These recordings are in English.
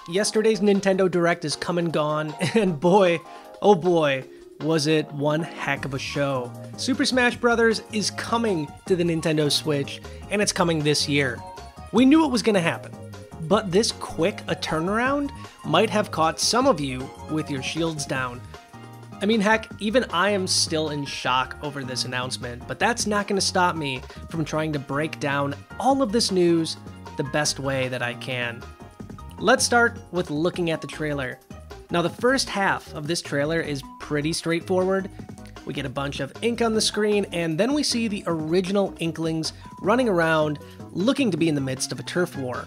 Yesterday's Nintendo Direct is come and gone, and boy, oh boy, was it one heck of a show. Super Smash Bros. Is coming to the Nintendo Switch, and it's coming this year. We knew it was going to happen, but this quick a turnaround might have caught some of you with your shields down. I mean, heck, even I am still in shock over this announcement, but that's not going to stop me from trying to break down all of this news the best way that I can. Let's start with looking at the trailer. Now, the first half of this trailer is pretty straightforward. We get a bunch of ink on the screen, and then we see the original Inklings running around looking to be in the midst of a turf war.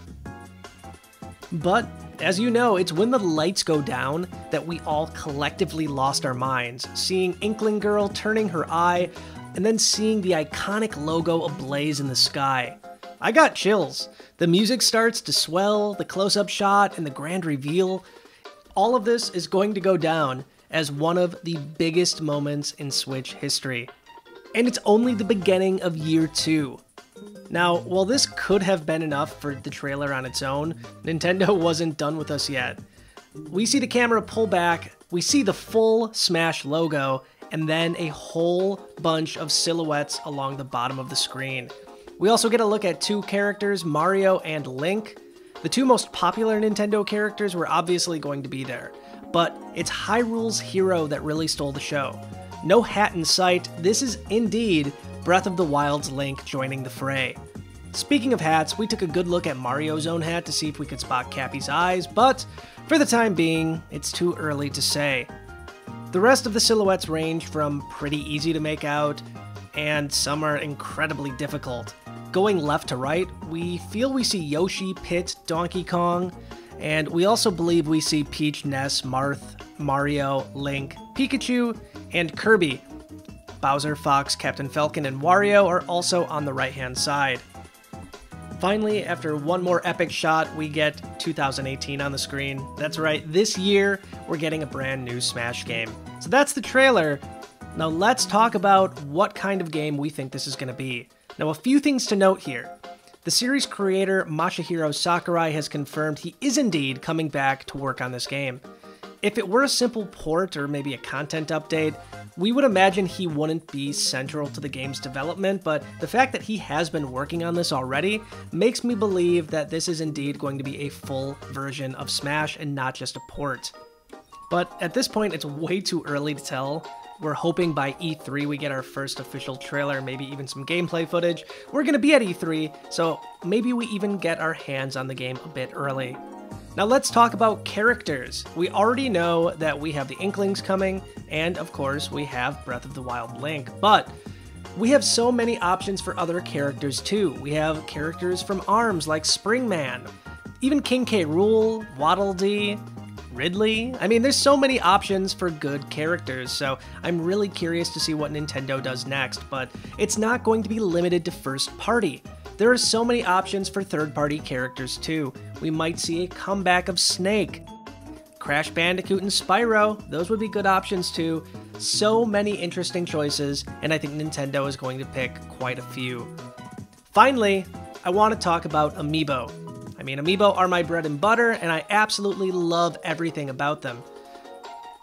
But, as you know, it's when the lights go down that we all collectively lost our minds, seeing Inkling Girl turning her eye, and then seeing the iconic logo ablaze in the sky. I got chills. The music starts to swell, the close-up shot, and the grand reveal. All of this is going to go down as one of the biggest moments in Switch history. And it's only the beginning of year 2. Now, while this could have been enough for the trailer on its own, Nintendo wasn't done with us yet. We see the camera pull back, we see the full Smash logo, and then a whole bunch of silhouettes along the bottom of the screen. We also get a look at 2 characters, Mario and Link. The 2 most popular Nintendo characters were obviously going to be there, but it's Hyrule's Hero that really stole the show. No hat in sight, this is indeed Breath of the Wild's Link joining the fray. Speaking of hats, we took a good look at Mario's own hat to see if we could spot Cappy's eyes, but for the time being, it's too early to say. The rest of the silhouettes range from pretty easy to make out, and some are incredibly difficult. Going left to right, we feel we see Yoshi, Pit, Donkey Kong, and we also believe we see Peach, Ness, Marth, Mario, Link, Pikachu, and Kirby. Bowser, Fox, Captain Falcon, and Wario are also on the right-hand side. Finally, after one more epic shot, we get 2018 on the screen. That's right, this year, we're getting a brand new Smash game. So that's the trailer. Now let's talk about what kind of game we think this is going to be. Now, a few things to note here. The series creator, Masahiro Sakurai, has confirmed he is indeed coming back to work on this game. If it were a simple port or maybe a content update, we would imagine he wouldn't be central to the game's development, but the fact that he has been working on this already makes me believe that this is indeed going to be a full version of Smash and not just a port. But at this point, it's way too early to tell. We're hoping by E3 we get our first official trailer, maybe even some gameplay footage. We're going to be at E3, so maybe we even get our hands on the game a bit early. Now let's talk about characters. We already know that we have the Inklings coming, and of course we have Breath of the Wild Link, but we have so many options for other characters too. We have characters from ARMS like Springman, even King K. Rool, Waddle Dee, Ridley. I mean, there's so many options for good characters, so I'm really curious to see what Nintendo does next, but it's not going to be limited to first party. There are so many options for third-party characters too. We might see a comeback of Snake, Crash Bandicoot and Spyro, those would be good options too. So many interesting choices, and I think Nintendo is going to pick quite a few. Finally, I want to talk about Amiibo. I mean, Amiibo are my bread and butter, and I absolutely love everything about them.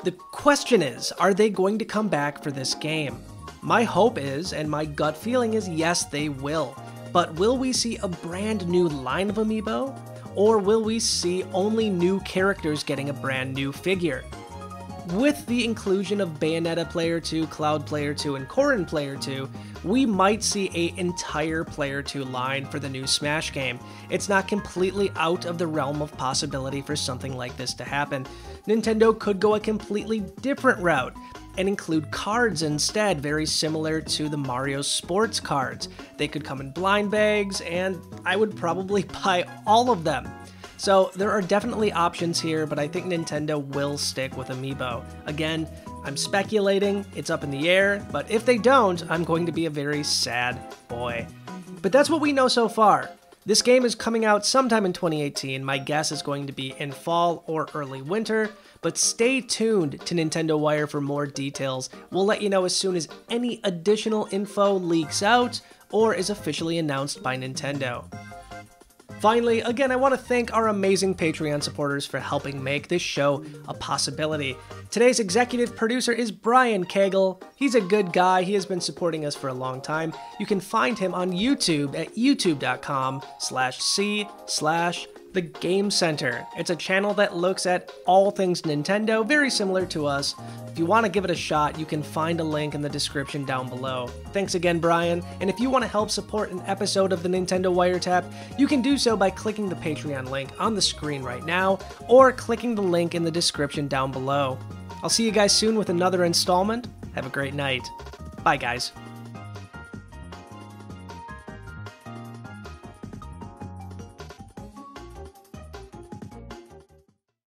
The question is, are they going to come back for this game? My hope is, and my gut feeling is, yes, they will. But will we see a brand new line of Amiibo? Or will we see only new characters getting a brand new figure? With the inclusion of Bayonetta Player 2, Cloud Player 2, and Corrin Player 2, we might see an entire Player 2 line for the new Smash game. It's not completely out of the realm of possibility for something like this to happen. Nintendo could go a completely different route and include cards instead, very similar to the Mario Sports cards. They could come in blind bags, and I would probably buy all of them. So there are definitely options here, but I think Nintendo will stick with Amiibo. Again, I'm speculating, it's up in the air, but if they don't, I'm going to be a very sad boy. But that's what we know so far. This game is coming out sometime in 2018. My guess is going to be in fall or early winter, but stay tuned to Nintendo Wire for more details. We'll let you know as soon as any additional info leaks out or is officially announced by Nintendo. Finally, again, I want to thank our amazing Patreon supporters for helping make this show a possibility. Today's executive producer is Brian Cagle. He's a good guy. He has been supporting us for a long time. You can find him on YouTube at youtube.com/c/The Game Center. It's a channel that looks at all things Nintendo, very similar to us. If you want to give it a shot, you can find a link in the description down below. Thanks again, Brian, and if you want to help support an episode of the Nintendo Wiretap, you can do so by clicking the Patreon link on the screen right now, or clicking the link in the description down below. I'll see you guys soon with another installment. Have a great night. Bye, guys.